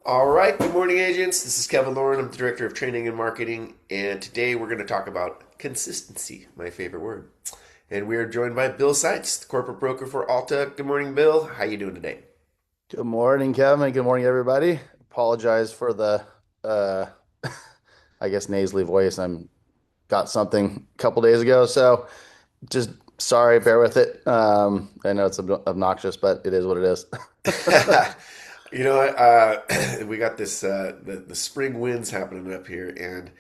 All right, good morning, agents. This is Kevin Lauren. I'm the Director of Training and Marketing, and today we're going to talk about consistency, my favorite word. And we are joined by Bill Seitz, the corporate broker for Alta. Good morning, Bill. How you doing today? Good morning, Kevin. Good morning, everybody. Apologize for the uh I guess nasally voice. I'm got something a couple days ago, so just sorry, bear with it. I know it's obnoxious, but it is what it is. You know what? We got this the spring winds happening up here, and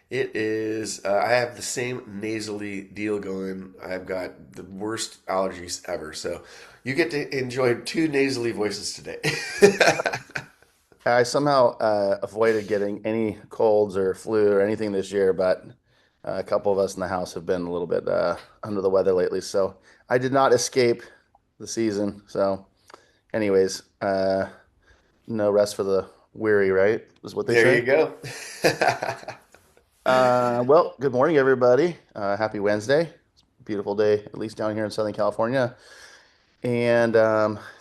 it is. I have the same nasally deal going. I've got the worst allergies ever, so you get to enjoy two nasally voices today. I somehow avoided getting any colds or flu or anything this year, but a couple of us in the house have been a little bit under the weather lately, so I did not escape the season. So, anyways, no rest for the weary, right? Is what they There say. you go. Well, good morning, everybody. Happy Wednesday. It's a beautiful day, at least down here in Southern California. And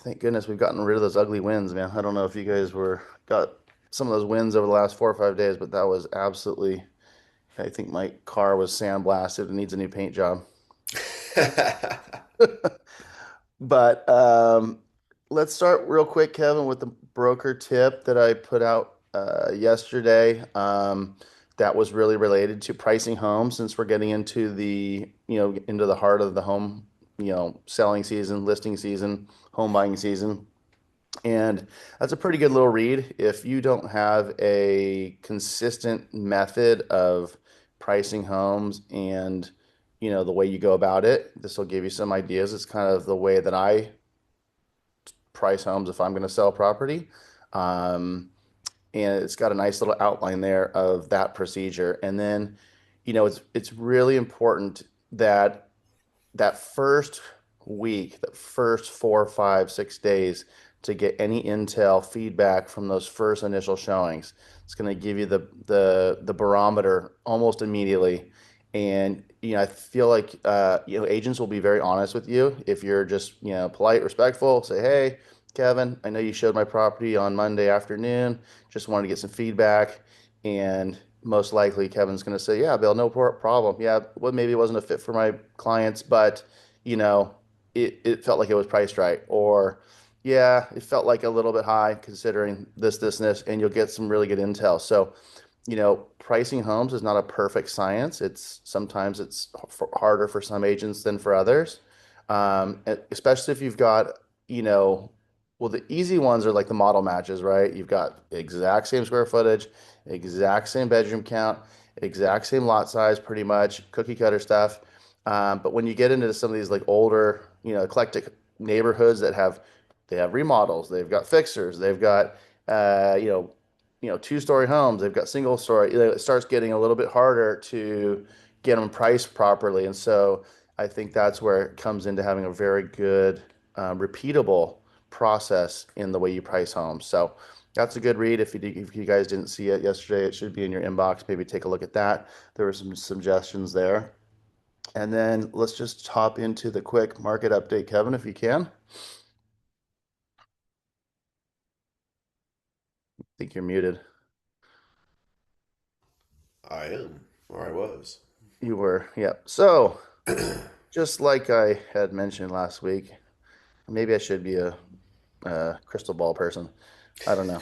thank goodness we've gotten rid of those ugly winds, man. I don't know if you guys were got some of those winds over the last 4 or 5 days, but that was absolutely, I think my car was sandblasted and needs a new paint job. But let's start real quick, Kevin, with the broker tip that I put out yesterday. That was really related to pricing homes since we're getting into into the heart of the home, selling season, listing season, home buying season. And that's a pretty good little read. If you don't have a consistent method of pricing homes and the way you go about it, this will give you some ideas. It's kind of the way that I price homes if I'm going to sell property. Um, and it's got a nice little outline there of that procedure. And then, it's really important that that first week, that first 4, 5, 6 days to get any intel feedback from those first initial showings. It's going to give you the barometer almost immediately. And I feel like agents will be very honest with you if you're just polite, respectful. Say, hey, Kevin, I know you showed my property on Monday afternoon. Just wanted to get some feedback, and most likely Kevin's going to say, yeah, Bill, no problem. Yeah, well, maybe it wasn't a fit for my clients, but you know, it felt like it was priced right. Or, yeah, it felt like a little bit high considering and this, and you'll get some really good intel. So, pricing homes is not a perfect science. It's sometimes it's harder for some agents than for others. Especially if you've got, you know, well, the easy ones are like the model matches, right? You've got exact same square footage, exact same bedroom count, exact same lot size, pretty much cookie cutter stuff. But when you get into some of these like older, eclectic neighborhoods that they have remodels, they've got fixers, they've got uh, you know, two-story homes, they've got single story. It starts getting a little bit harder to get them priced properly, and so I think that's where it comes into having a very good, repeatable process in the way you price homes. So that's a good read. If you guys didn't see it yesterday, it should be in your inbox. Maybe take a look at that. There were some suggestions there. And then let's just hop into the quick market update, Kevin, if you can. I think you're muted. I am, or I was. You were, yeah. So, just like I had mentioned last week, maybe I should be a crystal ball person. I don't know.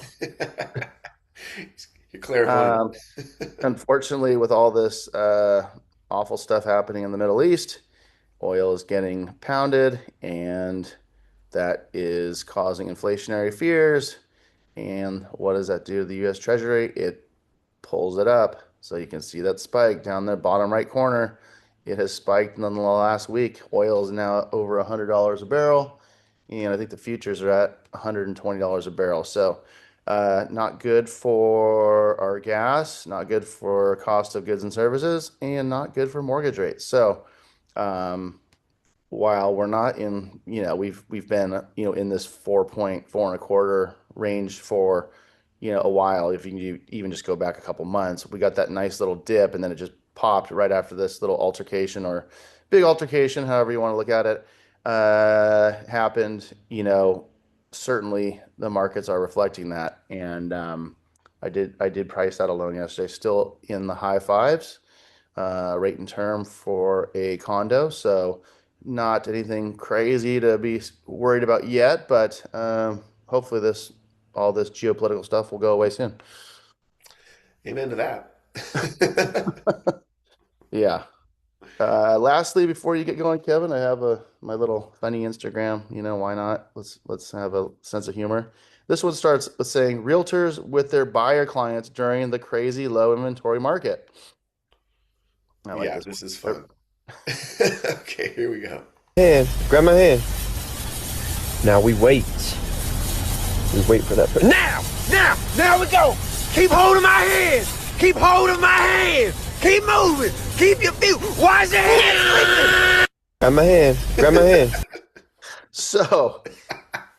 You're clarifying. Um, Unfortunately, with all this awful stuff happening in the Middle East, oil is getting pounded, and that is causing inflationary fears. And what does that do to the U.S. Treasury? It pulls it up. So you can see that spike down the bottom right corner. It has spiked in the last week. Oil is now over $100 a barrel, and I think the futures are at $120 a barrel. So, not good for our gas, not good for cost of goods and services, and not good for mortgage rates. So, um, while we're not in, we've been, in this 4.4 and a quarter range for, a while. If you can even just go back a couple months, we got that nice little dip, and then it just popped right after this little altercation or big altercation, however you want to look at it, happened. certainly the markets are reflecting that. And I did price out a loan yesterday, still in the high fives, rate and term for a condo. So not anything crazy to be worried about yet, but hopefully this all this geopolitical stuff will go away soon. Amen to that. Yeah. Lastly, before you get going, Kevin, I have a my little funny Instagram. You know, why not? Let's have a sense of humor. This one starts with saying realtors with their buyer clients during the crazy low inventory market. I like Yeah, this this is one. fun. Okay, here we go. Hand, grab my hand. Now we wait. We wait for that. Now we go. Keep holding my hand. Keep holding my hand. Keep moving. Keep your feet. Why is your hand slipping? Grab my hand. Grab my hand. So,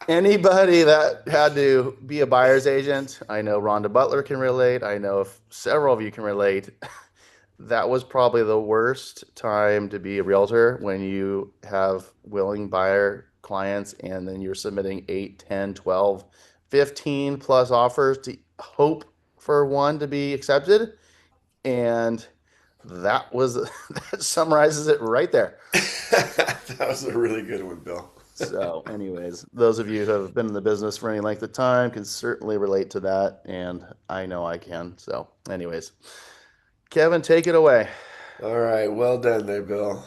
anybody that had to be a buyer's agent, I know Rhonda Butler can relate. I know if several of you can relate. That was probably the worst time to be a realtor when you have willing buyer clients and then you're submitting 8, 10, 12, 15 plus offers to hope for one to be accepted. And that was that summarizes it right there. That was a really good one, Bill. So, anyways, those of you who have been in the business for any length of time can certainly relate to that. And I know I can. So, anyways, Kevin, take it away. All right, well done there, Bill.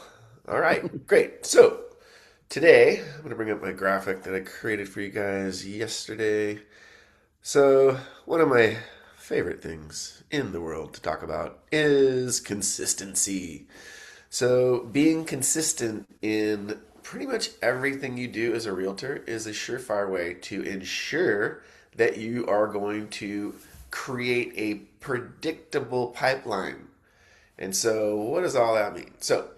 All right, great. So today I'm going to bring up my graphic that I created for you guys yesterday. So, one of my favorite things in the world to talk about is consistency. So, being consistent in pretty much everything you do as a realtor is a surefire way to ensure that you are going to create a predictable pipeline. And so, what does all that mean? So,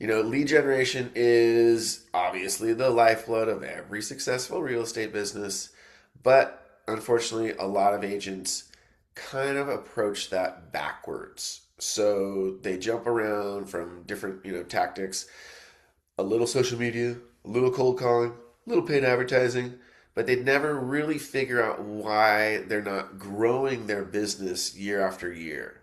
lead generation is obviously the lifeblood of every successful real estate business, but unfortunately, a lot of agents kind of approach that backwards. So they jump around from different, tactics, a little social media, a little cold calling, a little paid advertising, but they never really figure out why they're not growing their business year after year.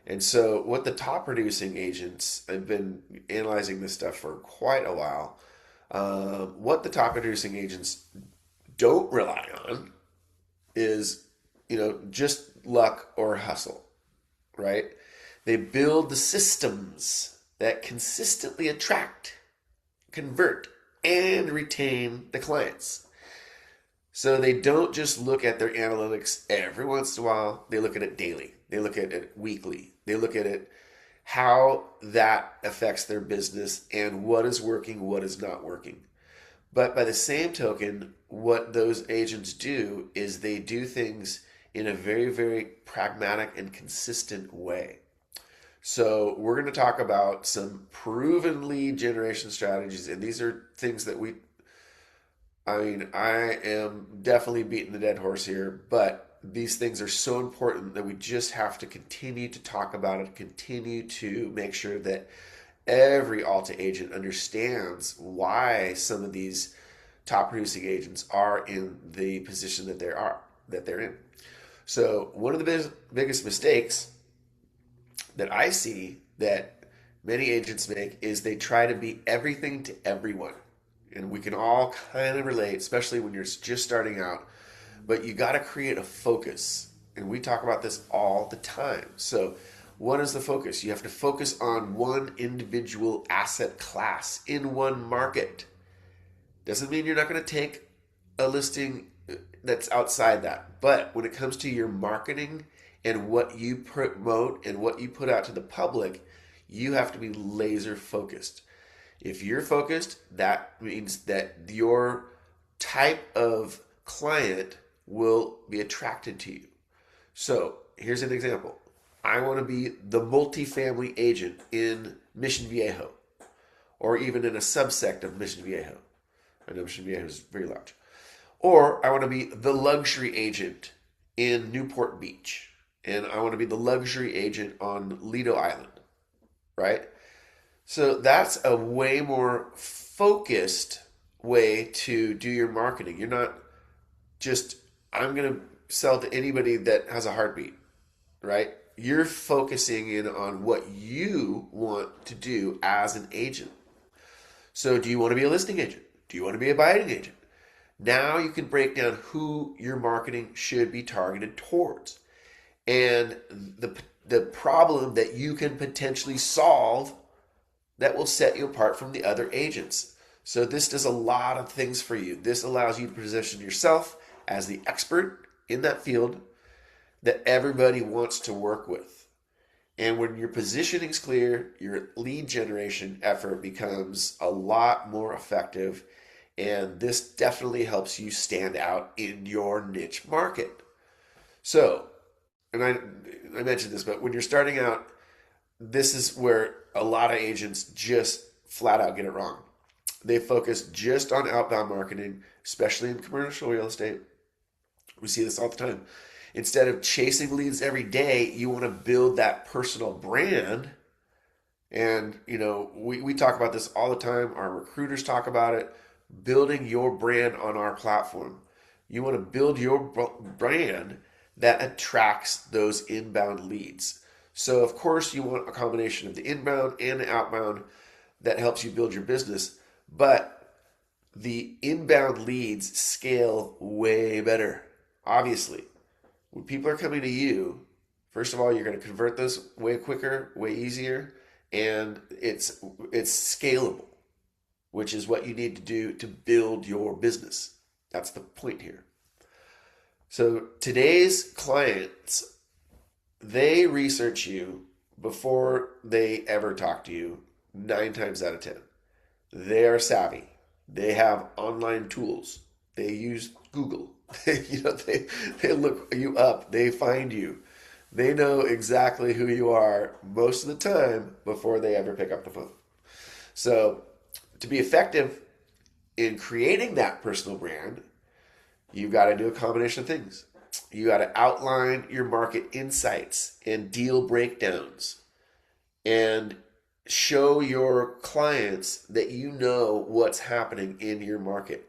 And so, what the top producing agents, I've been analyzing this stuff for quite a while. What the top producing agents don't rely on is, just luck or hustle, right? They build the systems that consistently attract, convert, and retain the clients. So they don't just look at their analytics every once in a while. They look at it daily. They look at it weekly. They look at it how that affects their business and what is working, what is not working. But by the same token, what those agents do is they do things in a very, very pragmatic and consistent way. So we're going to talk about some proven lead generation strategies, and these are things that I am definitely beating the dead horse here, but these things are so important that we just have to continue to talk about it, continue to make sure that every Alta agent understands why some of these top producing agents are in the position that they're in. So one of the biggest mistakes that I see that many agents make is they try to be everything to everyone. And we can all kind of relate, especially when you're just starting out. But you got to create a focus. And we talk about this all the time. So, what is the focus? You have to focus on one individual asset class in one market. Doesn't mean you're not going to take a listing that's outside that. But when it comes to your marketing and what you promote and what you put out to the public, you have to be laser focused. If you're focused, that means that your type of client will be attracted to you. So here's an example. I want to be the multifamily agent in Mission Viejo, or even in a subsect of Mission Viejo. I know Mission Viejo is very large. Or I want to be the luxury agent in Newport Beach, and I want to be the luxury agent on Lido Island, right? So that's a way more focused way to do your marketing. You're not just, I'm going to sell to anybody that has a heartbeat, right? You're focusing in on what you want to do as an agent. So, do you want to be a listing agent? Do you want to be a buying agent? Now you can break down who your marketing should be targeted towards and the problem that you can potentially solve that will set you apart from the other agents. So this does a lot of things for you. This allows you to position yourself as the expert in that field that everybody wants to work with. And when your positioning is clear, your lead generation effort becomes a lot more effective. And this definitely helps you stand out in your niche market. So, and I mentioned this, but when you're starting out, this is where a lot of agents just flat out get it wrong. They focus just on outbound marketing, especially in commercial real estate. We see this all the time. Instead of chasing leads every day, you want to build that personal brand. And, we talk about this all the time. Our recruiters talk about it. Building your brand on our platform. You want to build your brand that attracts those inbound leads. So, of course, you want a combination of the inbound and the outbound that helps you build your business. But the inbound leads scale way better. Obviously, when people are coming to you, first of all, you're going to convert those way quicker, way easier, and it's scalable, which is what you need to do to build your business. That's the point here. So today's clients, they research you before they ever talk to you 9 times out of 10. They are savvy. They have online tools. They use Google. They look you up. They find you. They know exactly who you are most of the time before they ever pick up the phone. So to be effective in creating that personal brand, you've got to do a combination of things. You got to outline your market insights and deal breakdowns and show your clients that you know what's happening in your market.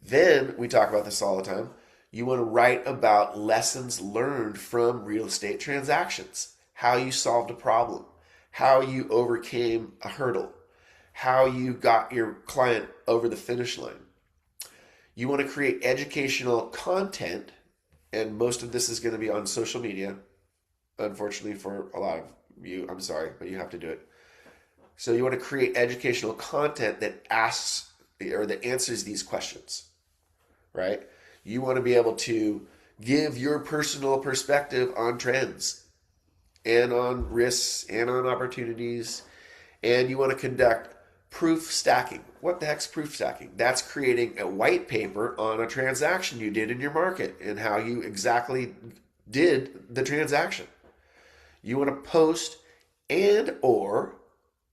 Then, we talk about this all the time, you want to write about lessons learned from real estate transactions, how you solved a problem, how you overcame a hurdle, how you got your client over the finish line. You want to create educational content, and most of this is going to be on social media. Unfortunately for a lot of you, I'm sorry, but you have to do it. So you want to create educational content that asks or that answers these questions, right? You want to be able to give your personal perspective on trends and on risks and on opportunities, and you want to conduct proof stacking. What the heck's proof stacking? That's creating a white paper on a transaction you did in your market and how you exactly did the transaction. You want to post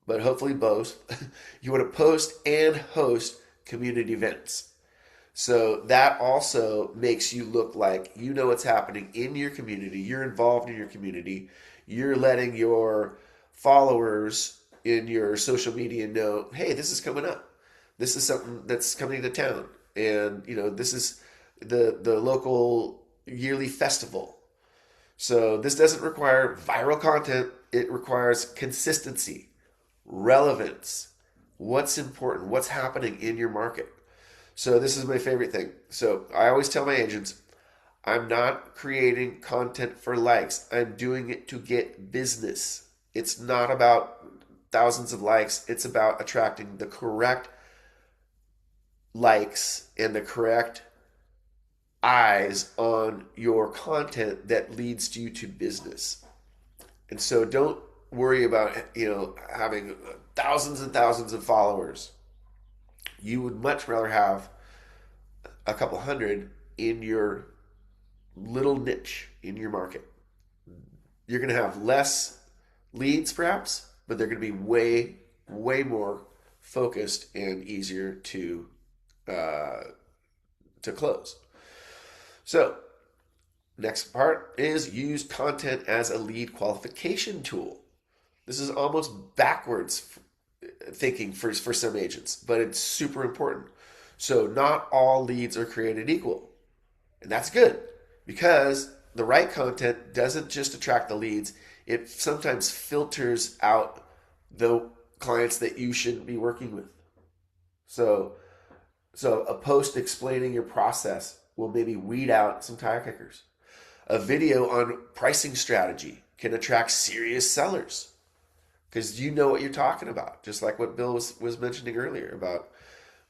but hopefully both, you want to post and host community events. So that also makes you look like you know what's happening in your community. You're involved in your community. You're letting your followers in your social media know, hey, this is coming up. This is something that's coming to town. And, this is the local yearly festival. So this doesn't require viral content. It requires consistency, relevance, what's important, what's happening in your market. So this is my favorite thing. So I always tell my agents, I'm not creating content for likes. I'm doing it to get business. It's not about thousands of likes. It's about attracting the correct likes and the correct eyes on your content that leads you to business. And so don't worry about, having thousands and thousands of followers. You would much rather have a couple hundred in your little niche in your market. You're going to have less leads perhaps, but they're going to be way, way more focused and easier to close. So next part is use content as a lead qualification tool. This is almost backwards thinking for some agents, but it's super important. So not all leads are created equal. And that's good because the right content doesn't just attract the leads, it sometimes filters out the clients that you shouldn't be working with. So, so a post explaining your process will maybe weed out some tire kickers. A video on pricing strategy can attract serious sellers because you know what you're talking about. Just like what Bill was mentioning earlier about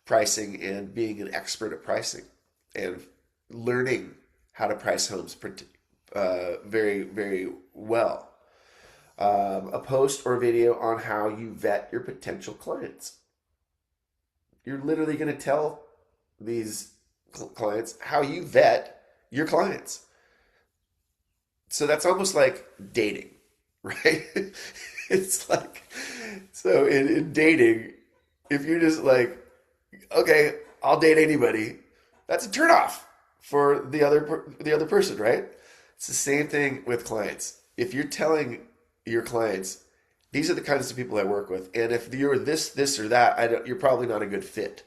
pricing and being an expert at pricing and learning how to price homes very, very well. A post or video on how you vet your potential clients. You're literally going to tell these clients how you vet your clients. So that's almost like dating, right? It's like, so in dating, if you're just like, okay, I'll date anybody, that's a turnoff for the other person, right? It's the same thing with clients. If you're telling your clients, these are the kinds of people I work with, and if you're this, or that, you're probably not a good fit.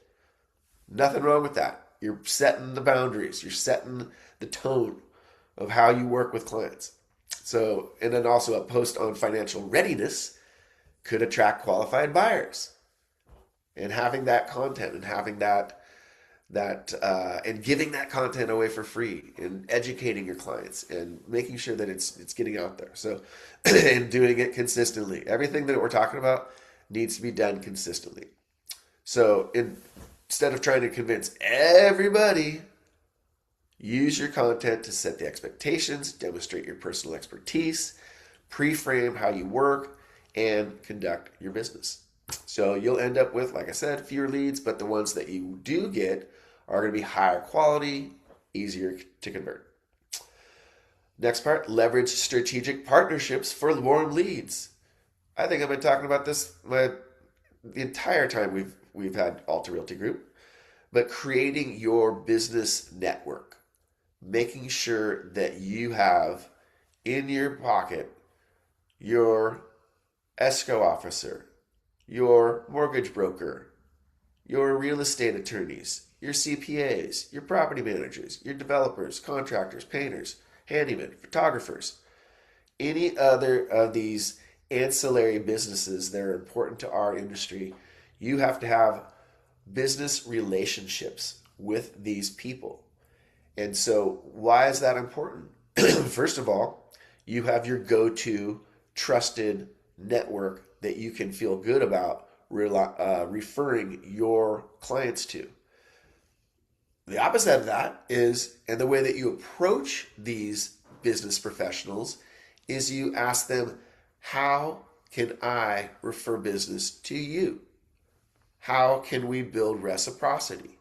Nothing wrong with that. You're setting the boundaries. You're setting the tone of how you work with clients. So, and then also a post on financial readiness could attract qualified buyers. And having that content and having and giving that content away for free and educating your clients and making sure that it's getting out there. So, and doing it consistently. Everything that we're talking about needs to be done consistently. So, instead of trying to convince everybody, use your content to set the expectations, demonstrate your personal expertise, pre-frame how you work, and conduct your business. So you'll end up with, like I said, fewer leads, but the ones that you do get are going to be higher quality, easier to convert. Next part, leverage strategic partnerships for warm leads. I think I've been talking about this the entire time we've had Alta Realty Group, but creating your business network, making sure that you have in your pocket your escrow officer, your mortgage broker, your real estate attorneys, your CPAs, your property managers, your developers, contractors, painters, handymen, photographers, any other of these ancillary businesses that are important to our industry. You have to have business relationships with these people. And so, why is that important? First of all, you have your go-to trusted network that you can feel good about referring your clients to. The opposite of that is, and the way that you approach these business professionals is you ask them, how can I refer business to you? How can we build reciprocity?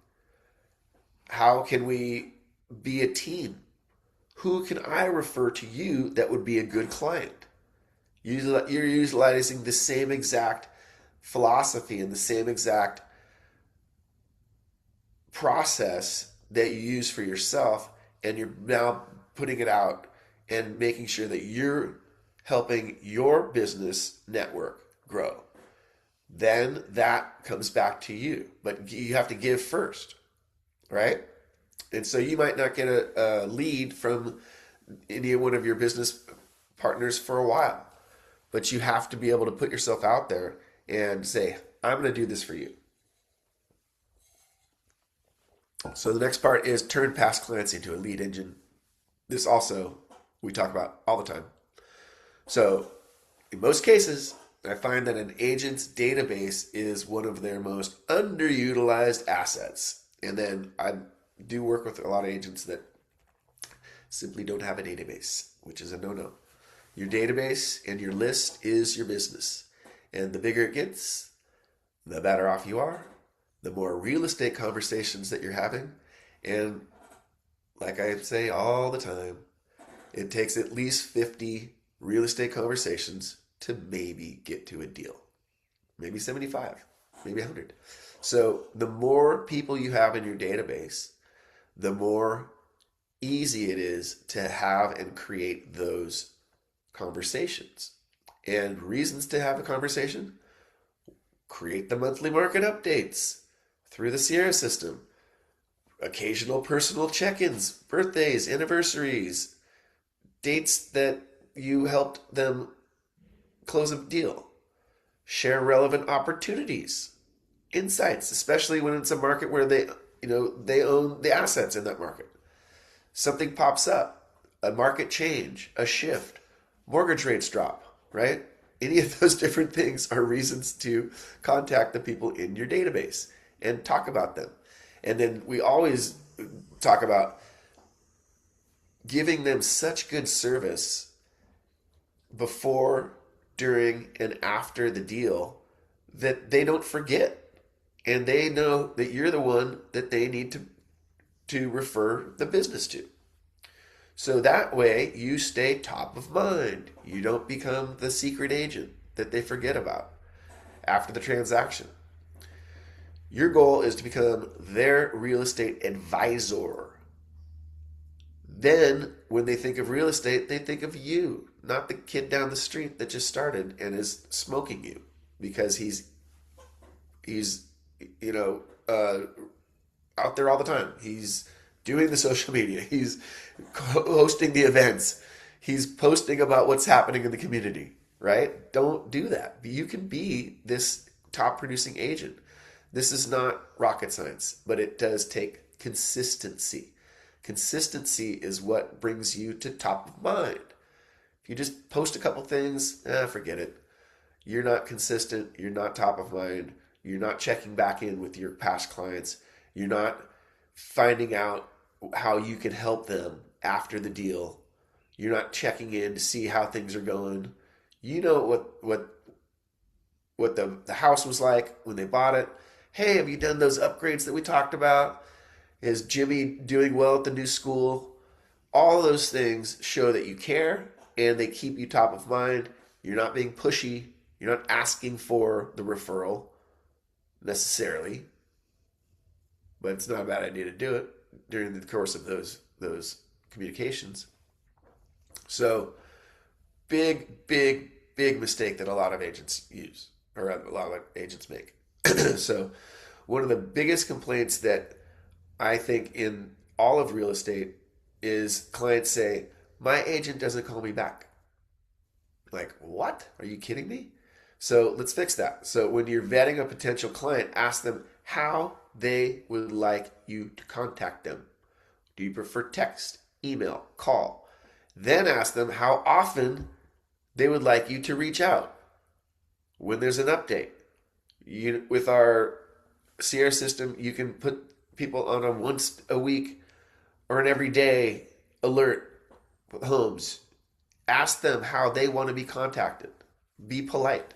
How can we be a team? Who can I refer to you that would be a good client? You're utilizing the same exact philosophy and the same exact process that you use for yourself, and you're now putting it out and making sure that you're helping your business network grow. Then that comes back to you, but you have to give first, right? And so you might not get a lead from any one of your business partners for a while, but you have to be able to put yourself out there and say, I'm going to do this for you. So the next part is turn past clients into a lead engine. This also we talk about all the time. So in most cases, I find that an agent's database is one of their most underutilized assets. And then I do work with a lot of agents that simply don't have a database, which is a no-no. Your database and your list is your business. And the bigger it gets, the better off you are, the more real estate conversations that you're having. And like I say all the time, it takes at least 50 real estate conversations to maybe get to a deal. Maybe 75, maybe 100. So the more people you have in your database, the more easy it is to have and create those conversations. And reasons to have a conversation: create the monthly market updates through the Sierra system. occasional personal check-ins, birthdays, anniversaries, dates that you helped them close a deal. Share relevant opportunities, insights, especially when it's a market where they own the assets in that market. Something pops up, a market change, a shift, mortgage rates drop, right? Any of those different things are reasons to contact the people in your database and talk about them. And then we always talk about giving them such good service before, during, and after the deal that they don't forget. And they know that you're the one that they need to refer the business to. So that way you stay top of mind. You don't become the secret agent that they forget about after the transaction. Your goal is to become their real estate advisor. Then, when they think of real estate, they think of you, not the kid down the street that just started and is smoking you because he's you know out there all the time. He's doing the social media. He's hosting the events. He's posting about what's happening in the community, right? Don't do that. You can be this top producing agent. This is not rocket science, but it does take consistency. Consistency is what brings you to top of mind. If you just post a couple things, forget it. You're not consistent. You're not top of mind. You're not checking back in with your past clients. You're not finding out how you can help them after the deal. You're not checking in to see how things are going. You know what the house was like when they bought it. Hey, have you done those upgrades that we talked about? Is Jimmy doing well at the new school? All those things show that you care and they keep you top of mind. You're not being pushy. You're not asking for the referral necessarily, but it's not a bad idea to do it during the course of those communications. So, big mistake that a lot of agents use, or a lot of agents make. So, one of the biggest complaints that I think in all of real estate is clients say, my agent doesn't call me back. Like, what? Are you kidding me? So let's fix that. So when you're vetting a potential client, ask them how they would like you to contact them. Do you prefer text, email, call? Then ask them how often they would like you to reach out when there's an update. With our Sierra system, you can put people on a once a week or an everyday alert with homes. Ask them how they want to be contacted. Be polite.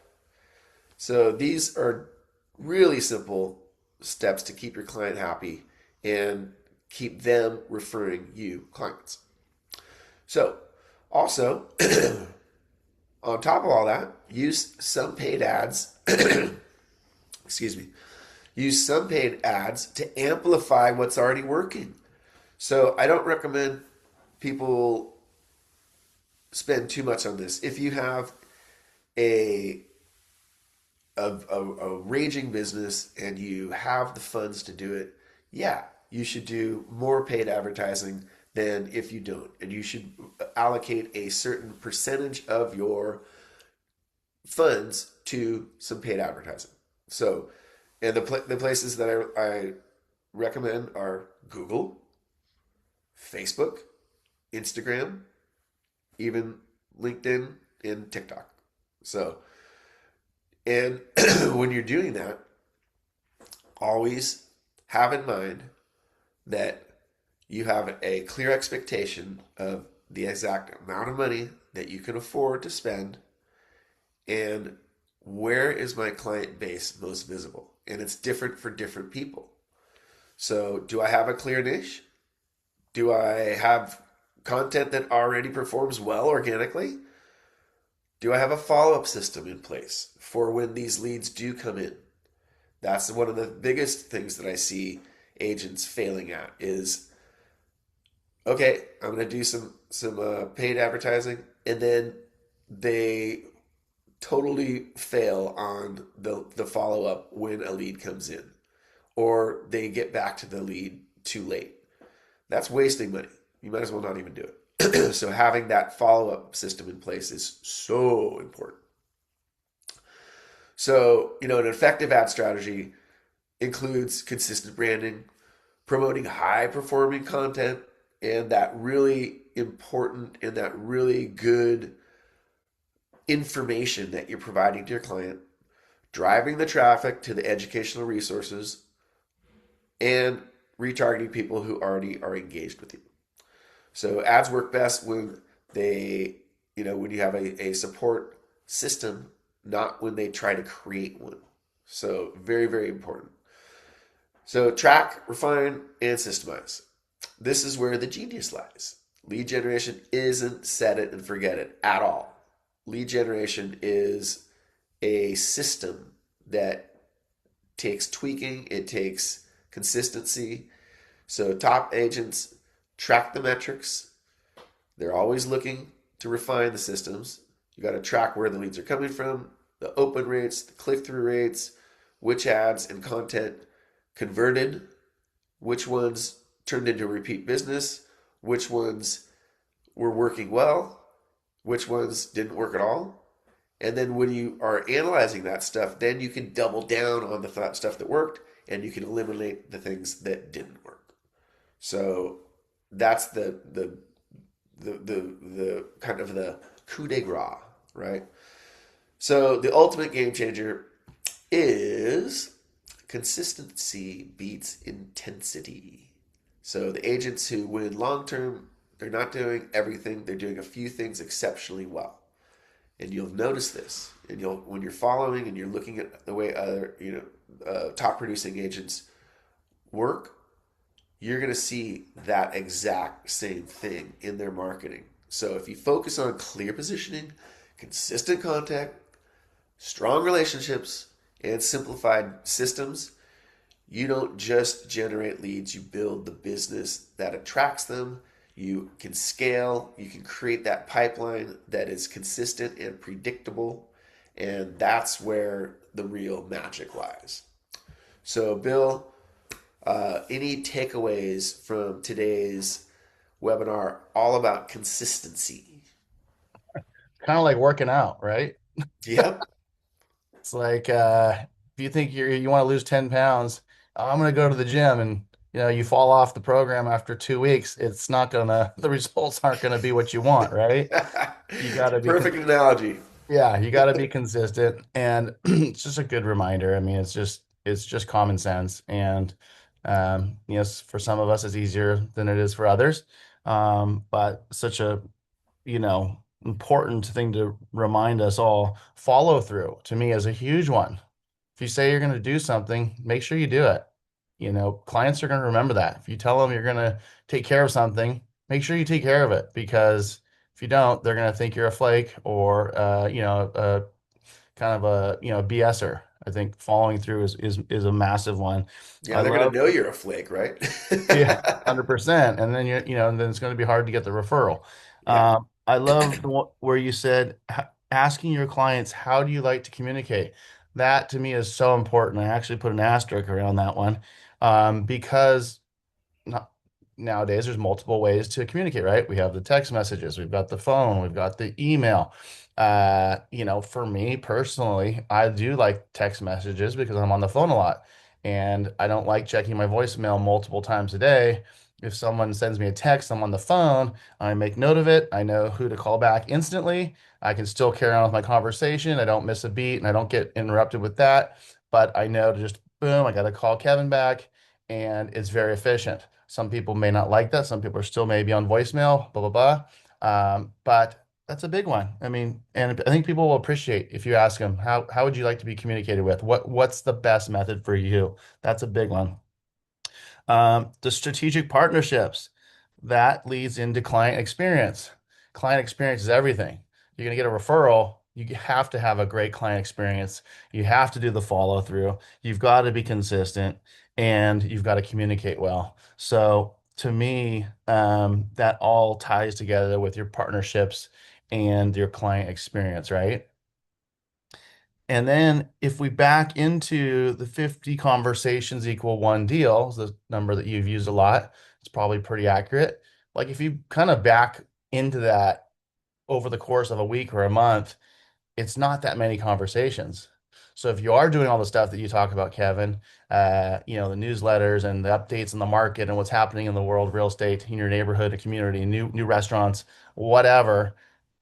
So these are really simple steps to keep your client happy and keep them referring you clients. So also, on top of all that, use some paid ads. Excuse me. Use some paid ads to amplify what's already working. So I don't recommend people spend too much on this. If you have a raging business and you have the funds to do it, yeah, you should do more paid advertising than if you don't. And you should allocate a certain percentage of your funds to some paid advertising. So, and the places that I recommend are Google, Facebook, Instagram, even LinkedIn and TikTok. So, and when you're doing that, always have in mind that you have a clear expectation of the exact amount of money that you can afford to spend and where is my client base most visible. And it's different for different people. So do I have a clear niche? Do I have content that already performs well organically? Do I have a follow-up system in place for when these leads do come in? That's one of the biggest things that I see agents failing at is, okay, I'm going to do some paid advertising, and then they totally fail on the follow-up when a lead comes in. Or they get back to the lead too late. That's wasting money. You might as well not even do it. So having that follow up system in place is so important. So, an effective ad strategy includes consistent branding, promoting high performing content, and that really important and that really good information that you're providing to your client, driving the traffic to the educational resources, and retargeting people who already are engaged with you. So ads work best when when you have a support system, not when they try to create one. So very, very important. So track, refine, and systemize. This is where the genius lies. Lead generation isn't set it and forget it at all. Lead generation is a system that takes tweaking, it takes consistency. So top agents track the metrics. They're always looking to refine the systems. You got to track where the leads are coming from, the open rates, the click through rates, which ads and content converted, which ones turned into repeat business, which ones were working well, which ones didn't work at all. And then when you are analyzing that stuff, then you can double down on the stuff that worked and you can eliminate the things that didn't work. So that's the kind of the coup de grace, right? So the ultimate game changer is consistency beats intensity. So the agents who win long term, they're not doing everything, they're doing a few things exceptionally well. And you'll notice this, and you'll when you're following and you're looking at the way other top producing agents work, you're going to see that exact same thing in their marketing. So if you focus on clear positioning, consistent contact, strong relationships, and simplified systems, you don't just generate leads, you build the business that attracts them. You can scale, you can create that pipeline that is consistent and predictable, and that's where the real magic lies. So, Bill, any takeaways from today's webinar all about consistency? Kind of like working out, right? Yep. It's like if you think you want to lose 10 pounds, I'm going to go to the gym and you fall off the program after 2 weeks, it's not gonna the results aren't gonna be what you want, right? You got It's a to be perfect analogy. yeah, you got to be consistent, and it's just a good reminder. I mean, it's just common sense, and yes, for some of us, it's easier than it is for others. But such a important thing to remind us all. Follow through to me is a huge one. If you say you're going to do something, make sure you do it. Clients are going to remember that. If you tell them you're going to take care of something, make sure you take care of it because if you don't, they're going to think you're a flake or kind of a BSer. I think following through is a massive one. Yeah, I they're gonna love know you're a flake, right? yeah, 100%. And then and then it's going to be hard to get the referral. Yeah. I love where you said asking your clients, how do you like to communicate? That to me is so important. I actually put an asterisk around that one because not, nowadays there's multiple ways to communicate, right? We have the text messages, we've got the phone, we've got the email. For me personally, I do like text messages because I'm on the phone a lot and I don't like checking my voicemail multiple times a day. If someone sends me a text, I'm on the phone, I make note of it. I know who to call back instantly. I can still carry on with my conversation. I don't miss a beat and I don't get interrupted with that. But I know to just boom, I got to call Kevin back and it's very efficient. Some people may not like that. Some people are still maybe on voicemail, blah, blah, blah. But that's a big one. I mean, and I think people will appreciate if you ask them, how would you like to be communicated with? What's the best method for you? That's a big one. The strategic partnerships, that leads into client experience. Client experience is everything. You're going to get a referral. You have to have a great client experience. You have to do the follow through. You've got to be consistent and you've got to communicate well. So to me, that all ties together with your partnerships and your client experience, right? And then if we back into the 50 conversations equal one deal, is the number that you've used a lot, it's probably pretty accurate. Like if you kind of back into that over the course of a week or a month, it's not that many conversations. So if you are doing all the stuff that you talk about, Kevin, the newsletters and the updates in the market and what's happening in the world of real estate in your neighborhood, a community, new restaurants, whatever,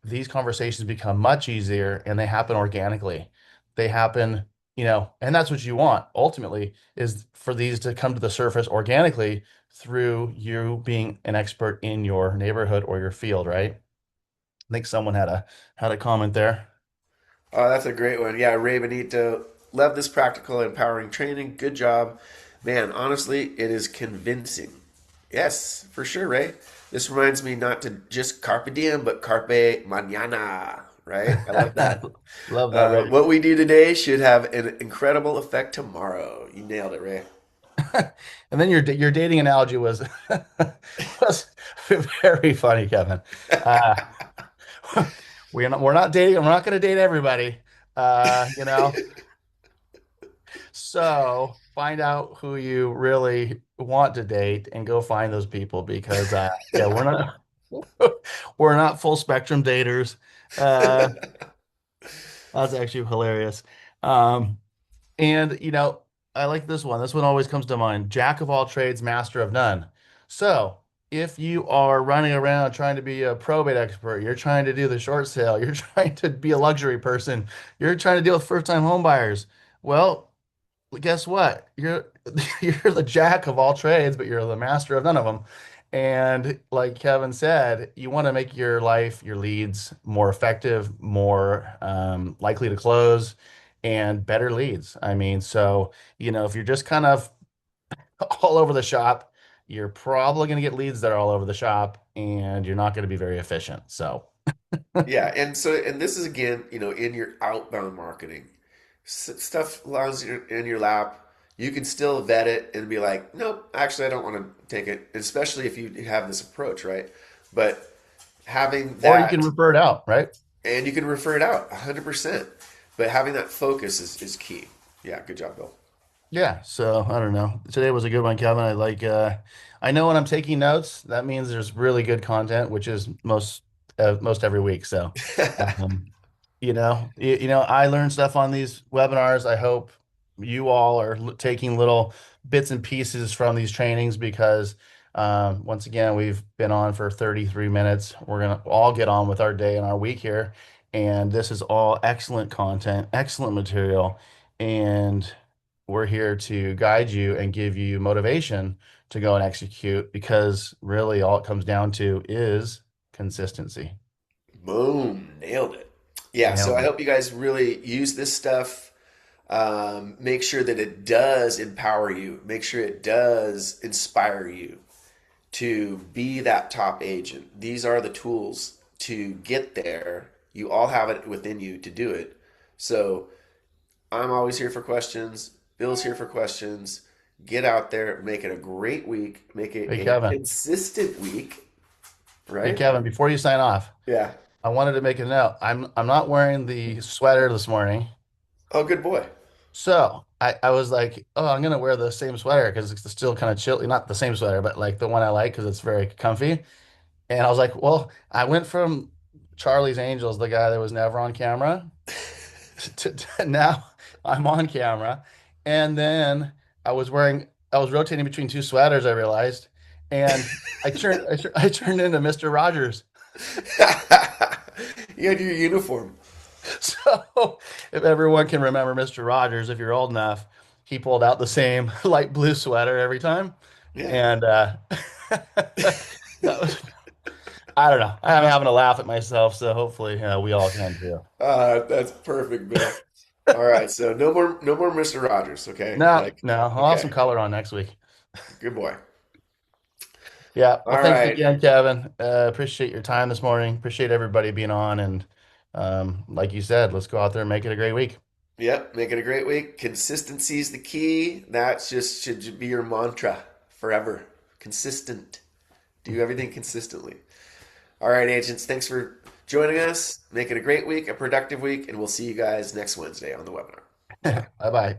these conversations become much easier and they happen organically. They happen, and that's what you want ultimately is for these to come to the surface organically through you being an expert in your neighborhood or your field, right? I think someone had a comment there. Oh, that's a great one. Yeah, Ray Benito. Love this practical, empowering training. Good job. Man, honestly, it is convincing. Yes, for sure, Ray. This reminds me not to just carpe diem, but carpe mañana, right? I love that. Love that, Ray. What we do today should have an incredible effect tomorrow. You nailed it, Ray. And then your dating analogy was was very funny, Kevin. Uh, we're not dating. We're not going to date everybody. Uh, you know, so find out who you really want to date and go find those people because yeah, we're not full spectrum daters. Uh, that's actually hilarious. Um, And, I like this one. This one always comes to mind. Jack of all trades, master of none. So, if you are running around trying to be a probate expert, you're trying to do the short sale, you're trying to be a luxury person, you're trying to deal with first-time home buyers. Well, guess what? You're you're the jack of all trades, but you're the master of none of them. And like Kevin said, you want to make your life, your leads more effective, more likely to close, and better leads. I mean, so if you're just kind of all over the shop, you're probably going to get leads that are all over the shop, and you're not going to be very efficient. So, Yeah, and this is again, in your outbound marketing, stuff lands in your lap. You can still vet it and be like, nope, actually, I don't want to take it, especially if you have this approach, right? But having or you can that, refer it out, right? and you can refer it out 100%, but having that focus is key. Yeah, good job, Bill. Yeah, so I don't know. Today was a good one, Kevin. I know when I'm taking notes, that means there's really good content, which is most every week. So, um, I learn stuff on these webinars. I hope you all are taking little bits and pieces from these trainings because once again, we've been on for 33 minutes. We're gonna all get on with our day and our week here, and this is all excellent content, excellent material, and we're here to guide you and give you motivation to go and execute because really all it comes down to is consistency. Boom, nailed it. Yeah, so Nailed I it. hope you guys really use this stuff. Make sure that it does empower you. Make sure it does inspire you to be that top agent. These are the tools to get there. You all have it within you to do it. So I'm always here for questions. Bill's here for questions. Get out there, make it a great week, make it Hey a Kevin. consistent week, Hey right? Kevin, before you sign off, Yeah. I wanted to make a note. I'm not wearing the sweater this morning. Oh, good boy. So I was like, oh, I'm gonna wear the same sweater because it's still kind of chilly. Not the same sweater, but like the one I like because it's very comfy. And I was like, well, I went from Charlie's Angels, the guy that was never on camera, to now I'm on camera. And then I was rotating between two sweaters, I realized. And I turned into Mr. Rogers. You had your uniform. So if everyone can remember Mr. Rogers, if you're old enough, he pulled out the same light blue sweater every time. Yeah. And that was, I don't know. I'm having a laugh at myself, so hopefully we all can too. That's perfect, Bill. All right, so no more Mr. Rogers, okay? No, Like, no, I'll have some okay, color on next week. good boy. Yeah. Well, All thanks right. again, Kevin. Appreciate your time this morning. Appreciate everybody being on. And like you said, let's go out there and make it a great week. Yep, make it a great week. Consistency is the key. That just should be your mantra forever. Consistent. Do everything consistently. All right, agents, thanks for joining us. Make it a great week, a productive week, and we'll see you guys next Wednesday on the webinar. Bye bye.